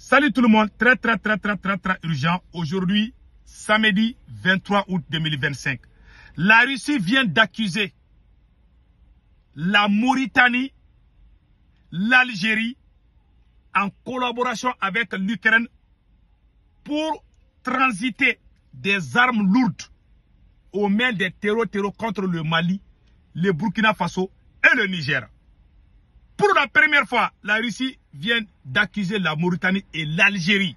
Salut tout le monde, très urgent. Aujourd'hui, samedi 23 août 2025. La Russie vient d'accuser la Mauritanie, l'Algérie, en collaboration avec l'Ukraine pour transiter des armes lourdes aux mains des terreaux contre le Mali, le Burkina Faso et le Niger. Pour la première fois, la Russie vient d'accuser la Mauritanie et l'Algérie.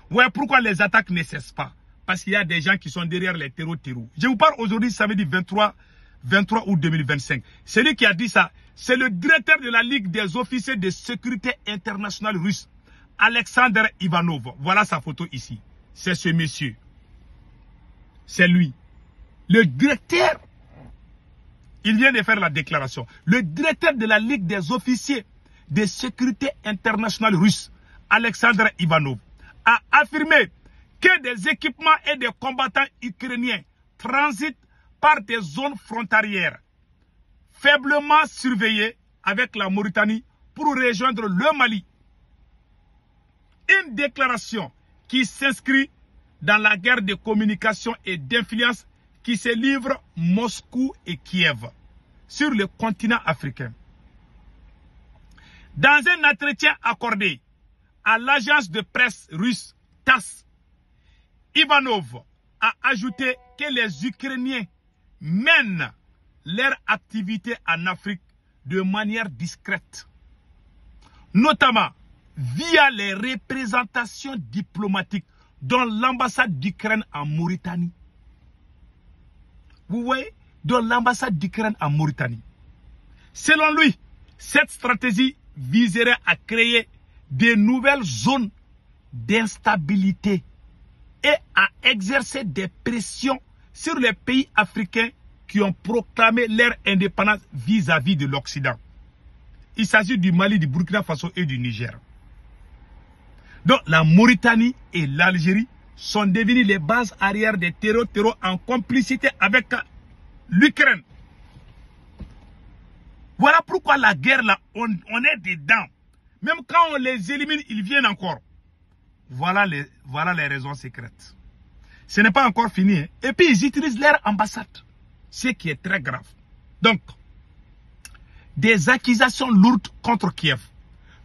Ouais, pourquoi les attaques ne cessent pas? Parce qu'il y a des gens qui sont derrière les terreaux. Je vous parle aujourd'hui, samedi 23 août 2025. Celui qui a dit ça, c'est le directeur de la Ligue des officiers de sécurité internationale russe, Alexander Ivanov. Voilà sa photo ici. C'est ce monsieur. C'est lui. Le directeur. Il vient de faire la déclaration. Le directeur de la Ligue des officiers de sécurité internationale russe, Alexander Ivanov, a affirmé que des équipements et des combattants ukrainiens transitent par des zones frontalières faiblement surveillées avec la Mauritanie pour rejoindre le Mali. Une déclaration qui s'inscrit dans la guerre de communication et d'influence qui se livrent Moscou et Kiev sur le continent africain. Dans un entretien accordé à l'agence de presse russe TASS, Ivanov a ajouté que les Ukrainiens mènent leur activité en Afrique de manière discrète, notamment via les représentations diplomatiques dont l'ambassade d'Ukraine en Mauritanie. Vous voyez, dans l'ambassade d'Ukraine en Mauritanie. Selon lui, cette stratégie viserait à créer de nouvelles zones d'instabilité et à exercer des pressions sur les pays africains qui ont proclamé leur indépendance vis-à-vis de l'Occident. Il s'agit du Mali, du Burkina Faso et du Niger. Donc la Mauritanie et l'Algérie sont devenus les bases arrière des terreaux en complicité avec l'Ukraine. Voilà pourquoi la guerre là, on est dedans. Même quand on les élimine, ils viennent encore. Voilà les raisons secrètes. Ce n'est pas encore fini. Hein. Et puis ils utilisent leur ambassade. Ce qui est très grave. Donc, des accusations lourdes contre Kiev.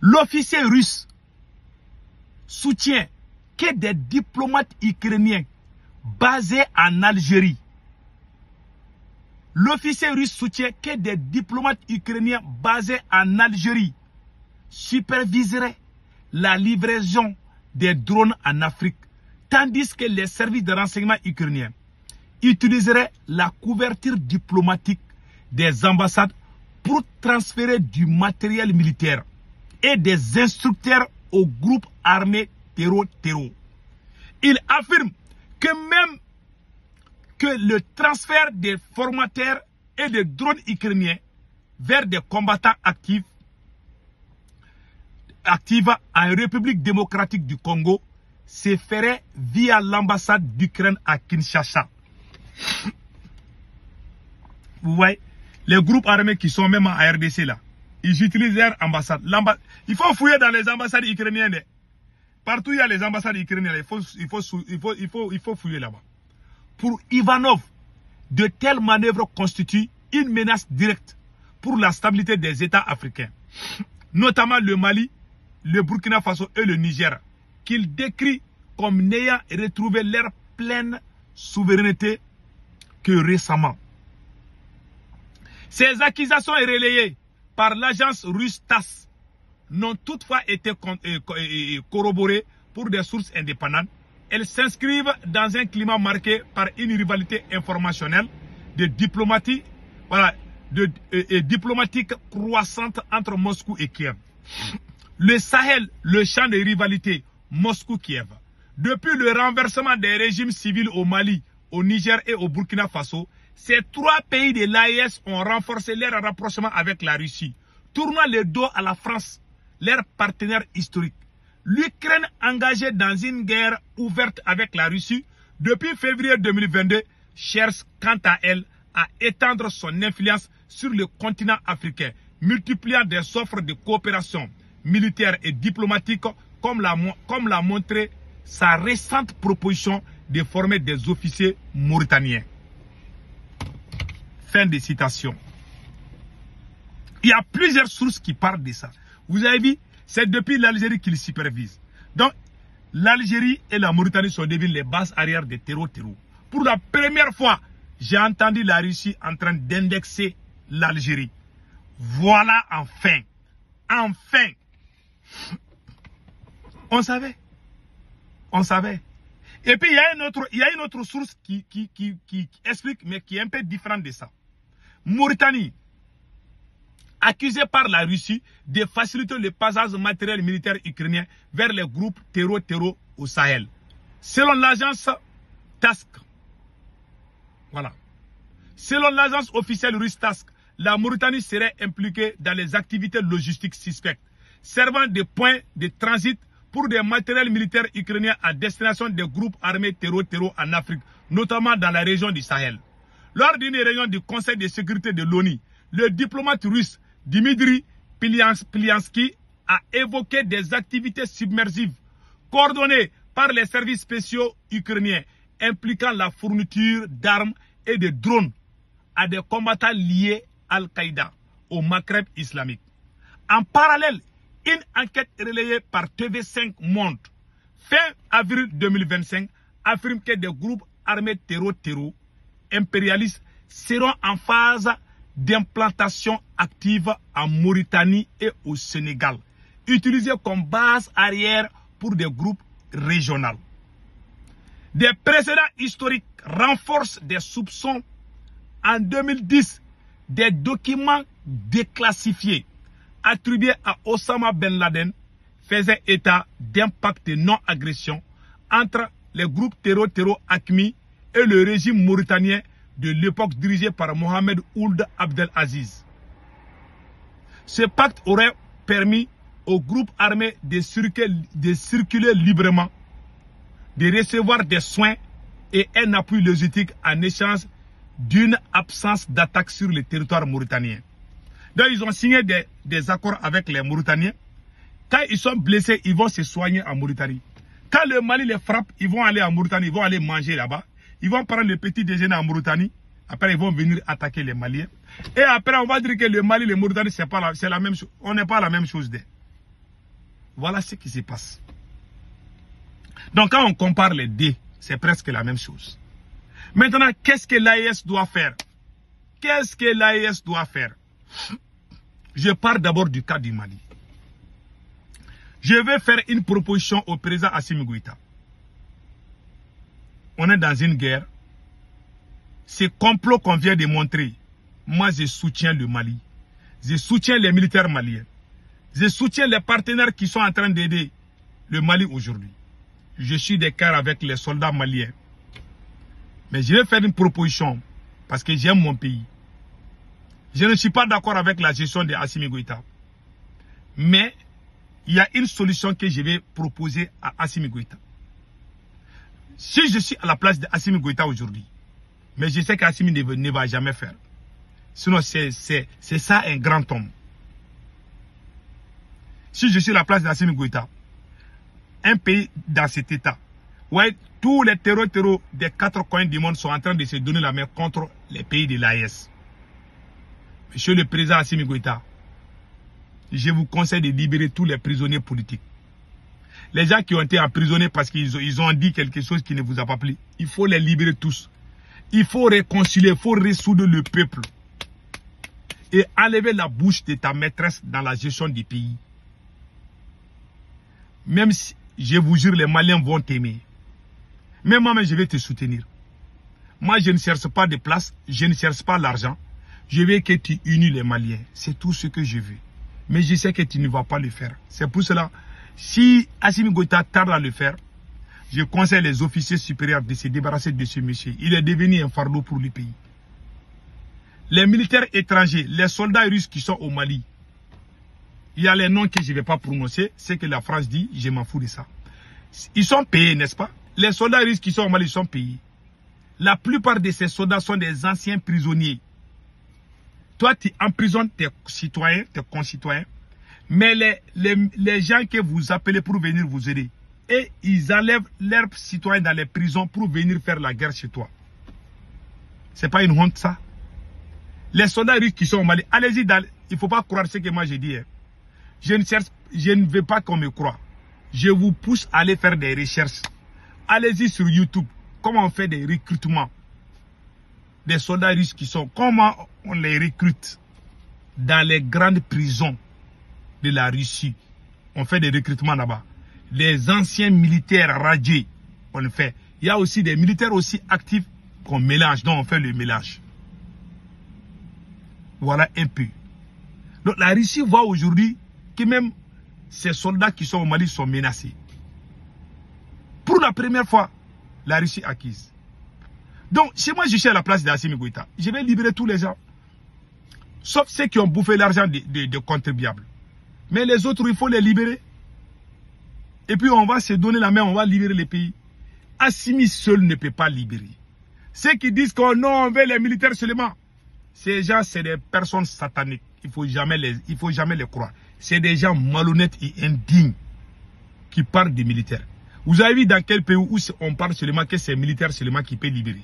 L'officier russe soutient que des diplomates ukrainiens basés en Algérie. L'officier russe soutient que des diplomates ukrainiens basés en Algérie superviseraient la livraison des drones en Afrique, tandis que les services de renseignement ukrainiens utiliseraient la couverture diplomatique des ambassades pour transférer du matériel militaire et des instructeurs aux groupes armés terreau. Il affirme que même que le transfert des formateurs et des drones ukrainiens vers des combattants actifs en République démocratique du Congo se ferait via l'ambassade d'Ukraine à Kinshasa. Vous voyez, les groupes armés qui sont même en RDC là, ils utilisent leur ambassade. Il faut fouiller dans les ambassades ukrainiennes. Partout où il y a les ambassades ukrainiennes, il faut fouiller là-bas. Pour Ivanov, de telles manœuvres constituent une menace directe pour la stabilité des États africains, notamment le Mali, le Burkina Faso et le Niger, qu'il décrit comme n'ayant retrouvé leur pleine souveraineté que récemment. Ces accusations relayées par l'agence russe TASS n'ont toutefois été corroborées pour des sources indépendantes. Elles s'inscrivent dans un climat marqué par une rivalité informationnelle, de diplomatie, diplomatique croissante entre Moscou et Kiev. Le Sahel, le champ de rivalité Moscou-Kiev. Depuis le renversement des régimes civils au Mali, au Niger et au Burkina Faso, ces trois pays de l'AES ont renforcé leur rapprochement avec la Russie, tournant le dos à la France, leur partenaire historique. L'Ukraine, engagée dans une guerre ouverte avec la Russie depuis février 2022, cherche quant à elle à étendre son influence sur le continent africain, multipliant des offres de coopération militaire et diplomatique comme l'a montré sa récente proposition de former des officiers mauritaniens. Fin de citation. Il y a plusieurs sources qui parlent de ça. Vous avez vu, c'est depuis l'Algérie qu'ils supervisent. Donc, l'Algérie et la Mauritanie sont devenues les bases arrière des terreaux. Pour la première fois, j'ai entendu la Russie en train d'indexer l'Algérie. Voilà enfin. Enfin. On savait. On savait. Et puis il y a une autre source qui explique, mais qui est un peu différente de ça. Mauritanie, accusée par la Russie de faciliter le passage matériel militaire ukrainien vers les groupes terreaux au Sahel. Selon l'agence TASC, voilà. Selon l'agence officielle russe TASC, la Mauritanie serait impliquée dans les activités logistiques suspectes, servant de point de transit pour des matériels militaires ukrainiens à destination des groupes armés terreaux en Afrique, notamment dans la région du Sahel. Lors d'une réunion du Conseil de sécurité de l'ONU, le diplomate russe Dmitry Pliansky a évoqué des activités submersives coordonnées par les services spéciaux ukrainiens impliquant la fourniture d'armes et de drones à des combattants liés à Al-Qaïda au Maghreb islamique. En parallèle, une enquête relayée par TV5 Monde fin avril 2025 affirme que des groupes armés terreaux impérialistes seront en phase d'implantation active en Mauritanie et au Sénégal, utilisés comme base arrière pour des groupes régionaux. Des précédents historiques renforcent des soupçons. En 2010, des documents déclassifiés attribués à Osama Ben Laden faisaient état d'impact de non-agression entre les groupes terreaux AQMI et le régime mauritanien de l'époque dirigé par Mohamed Ould Abdelaziz. Ce pacte aurait permis aux groupes armés de circuler librement, de recevoir des soins et un appui logistique en échange d'une absence d'attaque sur le territoire mauritanien. Donc ils ont signé des accords avec les Mauritaniens. Quand ils sont blessés, ils vont se soigner en Mauritanie. Quand le Mali les frappe, ils vont aller en Mauritanie, ils vont aller manger là-bas. Ils vont prendre le petit déjeuner en Mauritanie. Après, ils vont venir attaquer les Maliens. Et après, on va dire que le Mali et le Mauritanie, c'est la même chose. On n'est pas la même chose. Voilà ce qui se passe. Donc, quand on compare les deux, c'est presque la même chose. Maintenant, qu'est-ce que l'AES doit faire? Qu'est-ce que l'AES doit faire? Je pars d'abord du cas du Mali. Je vais faire une proposition au président Assimi Goïta. On est dans une guerre. Ce complot qu'on vient de montrer, moi je soutiens le Mali. Je soutiens les militaires maliens. Je soutiens les partenaires qui sont en train d'aider le Mali aujourd'hui. Je suis d'accord avec les soldats maliens. Mais je vais faire une proposition parce que j'aime mon pays. Je ne suis pas d'accord avec la gestion de Assimi Goïta. Mais il y a une solution que je vais proposer à Assimi Goïta. Si je suis à la place d'Assimi Goïta aujourd'hui, mais je sais qu'Assimi ne va jamais faire. Sinon, c'est ça un grand homme. Si je suis à la place d'Assimi Goïta, un pays dans cet état, ouais, tous les terreaux des 4 coins du monde sont en train de se donner la main contre les pays de l'AES. Monsieur le président Assimi Goïta, je vous conseille de libérer tous les prisonniers politiques. Les gens qui ont été emprisonnés parce qu'ils ont dit quelque chose qui ne vous a pas plu, il faut les libérer tous. Il faut réconcilier, il faut ressoudre le peuple. Et enlever la bouche de ta maîtresse dans la gestion du pays. Même si, je vous jure, les Maliens vont t'aimer. Mais moi, je vais te soutenir. Moi, je ne cherche pas de place, je ne cherche pas l'argent. Je veux que tu unis les Maliens. C'est tout ce que je veux. Mais je sais que tu ne vas pas le faire. C'est pour cela, si Assimi Goïta tarde à le faire, je conseille les officiers supérieurs de se débarrasser de ce monsieur. Il est devenu un fardeau pour le pays. Les militaires étrangers, les soldats russes qui sont au Mali, il y a les noms que je ne vais pas prononcer. C'est que la France dit, je m'en fous de ça. Ils sont payés, n'est-ce pas? Les soldats russes qui sont au Mali sont payés. La plupart de ces soldats sont des anciens prisonniers. Toi, tu emprisonnes tes citoyens, tes concitoyens. Mais les gens que vous appelez pour venir vous aider, et ils enlèvent leurs citoyens dans les prisons pour venir faire la guerre chez toi. C'est pas une honte ça? Les soldats russes qui sont au Mali, allez-y, il ne faut pas croire ce que moi j'ai dit. Hein. Je ne veux pas qu'on me croie. Je vous pousse à aller faire des recherches. Allez-y sur YouTube. Comment on fait des recrutements des soldats russes qui sont, comment on les recrute dans les grandes prisons de la Russie. On fait des recrutements là-bas. Les anciens militaires radiés, on le fait. Il y a aussi des militaires aussi actifs qu'on mélange, donc on fait le mélange. Voilà un peu. Donc la Russie voit aujourd'hui que même ces soldats qui sont au Mali sont menacés. Pour la première fois, la Russie acquise. Donc, si moi je suis à la place d'Assimi Goïta, je vais libérer tous les gens. Sauf ceux qui ont bouffé l'argent des contribuables. Mais les autres, il faut les libérer. Et puis on va se donner la main, on va libérer les pays. Assimi seul ne peut pas libérer. Ceux qui disent qu'on on veut les militaires seulement, ces gens, c'est des personnes sataniques. Il ne faut jamais les croire. C'est des gens malhonnêtes et indignes qui parlent des militaires. Vous avez vu dans quel pays où on parle seulement que c'est militaire seulement qui peut libérer?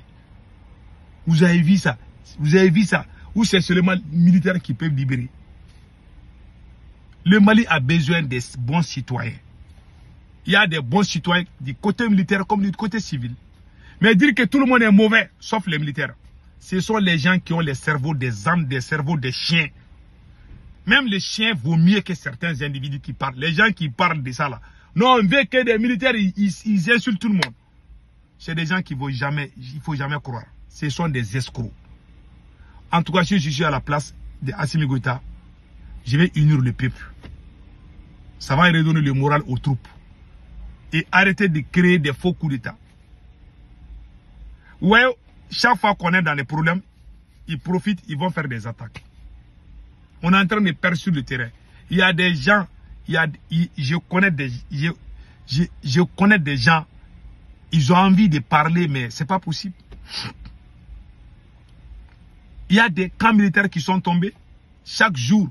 Vous avez vu ça? Vous avez vu ça? Où c'est seulement militaires qui peuvent libérer? Le Mali a besoin des bons citoyens. Il y a des bons citoyens du côté militaire comme du côté civil. Mais dire que tout le monde est mauvais, sauf les militaires, ce sont les gens qui ont les cerveaux des âmes, des cerveaux des chiens. Même les chiens vaut mieux que certains individus qui parlent. Les gens qui parlent de ça là. Non, on veut que des militaires, ils insultent tout le monde. C'est des gens qu'il ne faut jamais croire. Ce sont des escrocs. En tout cas, si je suis à la place d'Assimi Goïta, je vais unir le peuple. Ça va redonner le moral aux troupes. Et arrêter de créer des faux coups d'État. Ouais, chaque fois qu'on est dans des problèmes, ils profitent, ils vont faire des attaques. On est en train de perdre sur le terrain. Il y a des gens, je connais des gens, ils ont envie de parler, mais ce n'est pas possible. Il y a des camps militaires qui sont tombés. Chaque jour,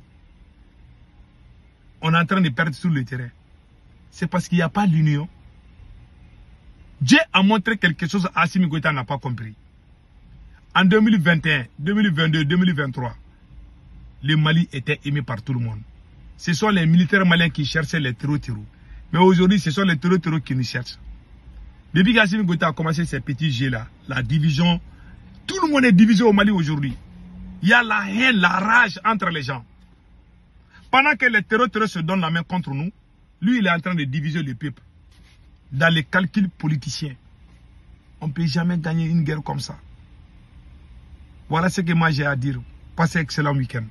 on est en train de perdre sur le terrain. C'est parce qu'il n'y a pas l'union. Dieu a montré quelque chose à Assimi Goïta n'a pas compris. En 2021, 2022, 2023, le Mali était aimé par tout le monde. Ce sont les militaires maliens qui cherchaient les terreaux. Mais aujourd'hui, ce sont les terreaux qui nous cherchent. Depuis qu'Assimi Goïta a commencé ces petits jeux-là, la division, tout le monde est divisé au Mali aujourd'hui. Il y a la haine, la rage entre les gens. Pendant que les terreaux se donnent la main contre nous, lui, il est en train de diviser le peuple. Dans les calculs politiciens. On ne peut jamais gagner une guerre comme ça. Voilà ce que moi j'ai à dire. Passez un excellent week-end.